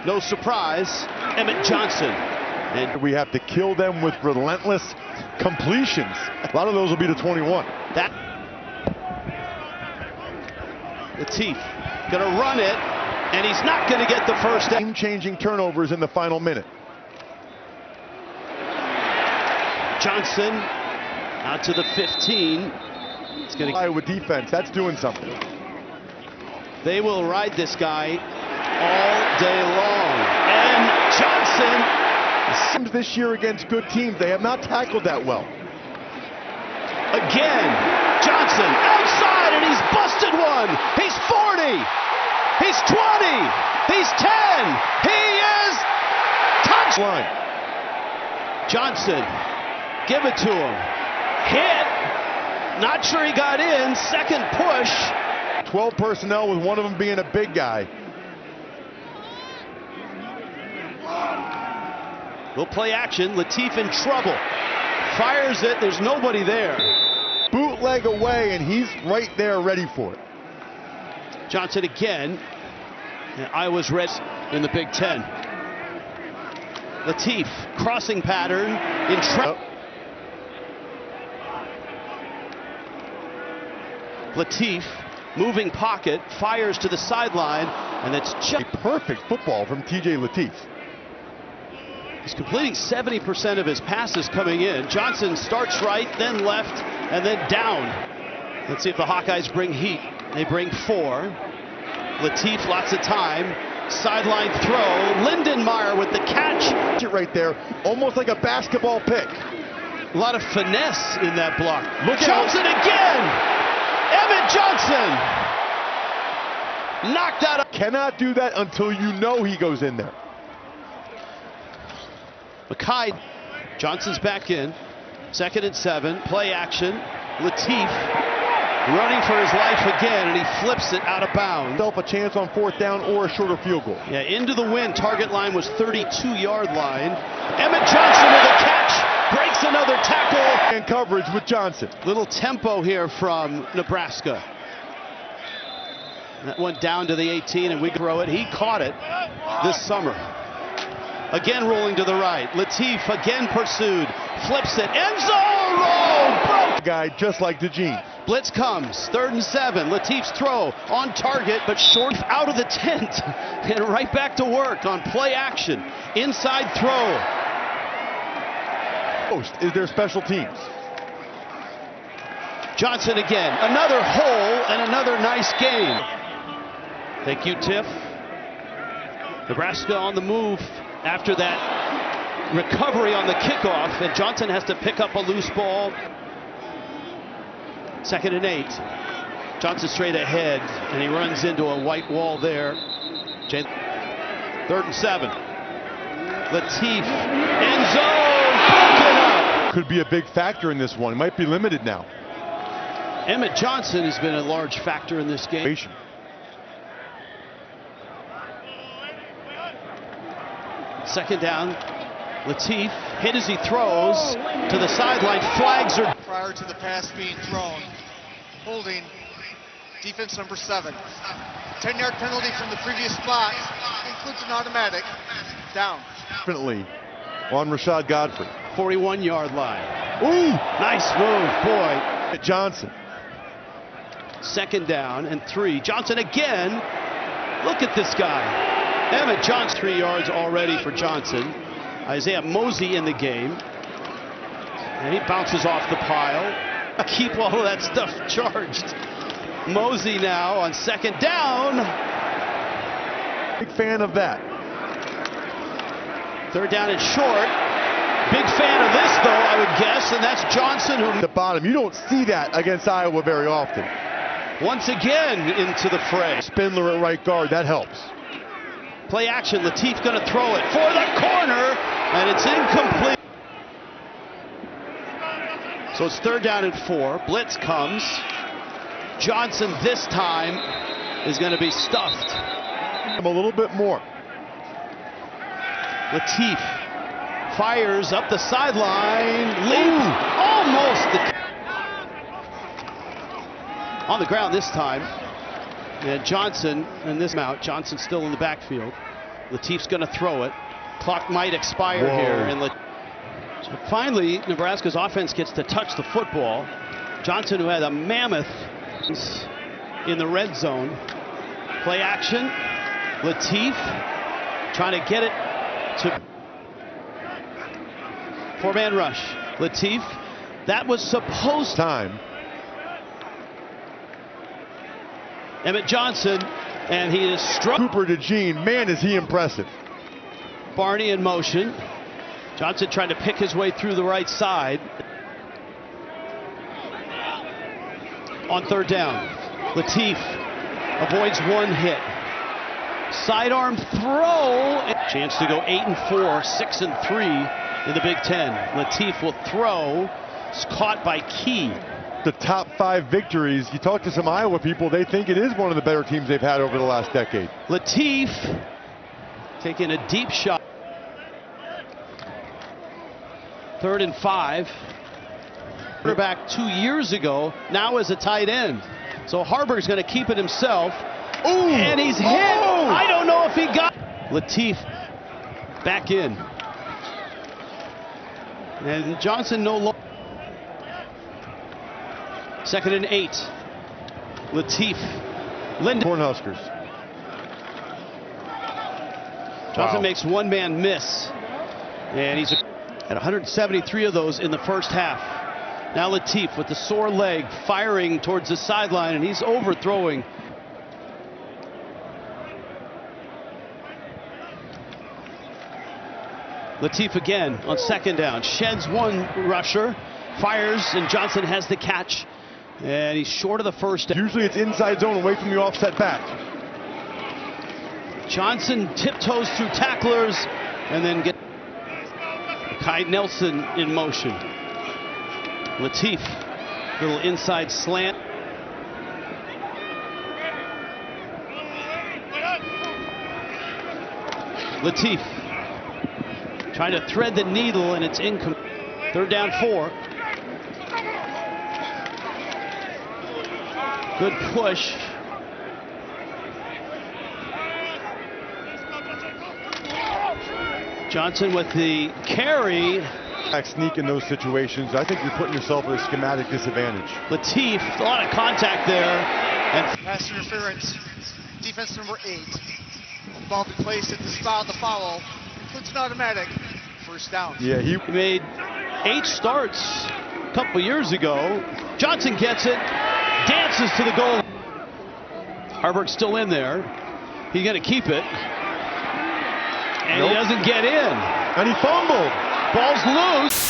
No surprise, Emmett Johnson. And we have to kill them with relentless completions. A lot of those will be to 21. That Latif gonna run it, and he's not gonna get the first. Game-changing turnovers in the final minute. Johnson out to the 15. It's gonna Iowa defense, that's doing something. They will ride this guy all day long. And Johnson. This year against good teams, they have not tackled that well. Again, Johnson outside, and he's busted one. He's 40. He's 20. He's 10. He is touchline. Johnson, give it to him. Hit. Not sure he got in. Second push. 12 personnel with one of them being a big guy. We'll play action. Latif in trouble. Fires it. There's nobody there. Bootleg away, and he's right there ready for it. Johnson again. And Iowa's red in the Big Ten. Latif, crossing pattern in trouble. Latif, moving pocket, fires to the sideline, and that's just a perfect football from TJ Latif. He's completing 70% of his passes coming in. Johnson starts right, then left, and then down. Let's see if the Hawkeyes bring heat. They bring 4. Latif, lots of time. Sideline throw. Lindenmeyer with the catch. Right there, almost like a basketball pick. A lot of finesse in that block. Look at Johnson again! Emmett Johnson! Knocked out. Cannot do that until you know he goes in there. Mackay, Johnson's back in. 2nd and 7, play action. Latif running for his life again, and he flips it out of bounds. A chance on 4th down or a shorter field goal. Yeah, into the wind. Target line was 32-yard line. Emmett Johnson with a catch, breaks another tackle. And coverage with Johnson. Little tempo here from Nebraska. That went down to the 18, and we throw it. He caught it this summer. Again rolling to the right. Latif again pursued. Flips it. End zone roll. Broke. Guy just like DeJean. Blitz comes. 3rd and 7. Latif's throw on target, but short out of the tent. And right back to work on play action. Inside throw. Most is their special teams. Johnson again. Another hole and another nice game. Thank you, Tiff. Nebraska on the move. After that recovery on the kickoff, and Johnson has to pick up a loose ball. 2nd and 8. Johnson straight ahead, and he runs into a white wall there. 3rd and 7. Latif, end zone, broken up. Could be a big factor in this one. He might be limited now. Emmett Johnson has been a large factor in this game. 2nd down. Latif hit as he throws to the sideline. Flags are prior to the pass being thrown. Holding defense number 7. 10-yard penalty from the previous spot. Includes an automatic. Down. Definitely on Rashad Godfrey. 41-yard line. Ooh! Nice move, boy. Johnson. 2nd down and 3. Johnson again. Look at this guy. Emmett Johnson, 3 yards already for Johnson. Isaiah Mosey in the game. And he bounces off the pile. Keep all of that stuff charged. Mosey now on 2nd down. Big fan of that. 3rd down and short. Big fan of this, though, I would guess, and that's Johnson. Who the bottom. You don't see that against Iowa very often. Once again into the fray. Spindler at right guard, that helps. Play action. Latif going to throw it for the corner, and it's incomplete. So it's 3rd down and 4. Blitz comes. Johnson this time is going to be stuffed. A little bit more. Latif fires up the sideline. Leap. Almost. On the ground this time. And Johnson, and this out. Johnson still in the backfield. Latif's going to throw it. Clock might expire here. And so finally, Nebraska's offense gets to touch the football. Johnson, who had a mammoth in the red zone. Play action. Latif trying to get it to four-man rush. Latif, that was supposed time. Emmett Johnson, and he is struck. Cooper to Gene, man, is he impressive. Barney in motion. Johnson trying to pick his way through the right side. On third down, Latif avoids one hit. Sidearm throw. Chance to go 8-4, 6-3 in the Big Ten. Latif will throw. It's caught by Key. The top 5 victories. You talk to some Iowa people, they think it is one of the better teams they've had over the last decade. Latif taking a deep shot. 3rd and 5. Quarterback 2 years ago, now as a tight end. So Harburg's going to keep it himself. Ooh. And he's hit. Oh. I don't know if he got. Latif back in. And Johnson no longer. 2nd and 8. Latif. Linden. Cornhuskers. Johnson makes one-man miss. And he's at 173 of those in the first half. Now Latif with the sore leg firing towards the sideline, and he's overthrowing. Latif again on 2nd down. Sheds one rusher. Fires, and Johnson has the catch. And he's short of the first down. Usually it's inside zone away from the offset back. Johnson tiptoes through tacklers and then get Kai Nelson in motion. Latif, little inside slant. Latif trying to thread the needle, and it's incomplete. 3rd down 4. Good push. Johnson with the carry. Sneak in those situations. I think you're putting yourself at a schematic disadvantage. Latif, a lot of contact there. And pass interference. Defense number 8. Ball be placed at the spot of the foul. Includes an automatic. First down. Yeah, he made 8 starts a couple years ago. Johnson gets it. Dances to the goal. Harburg's still in there. He's going to keep it. And he doesn't get in. And he fumbled. Ball's loose.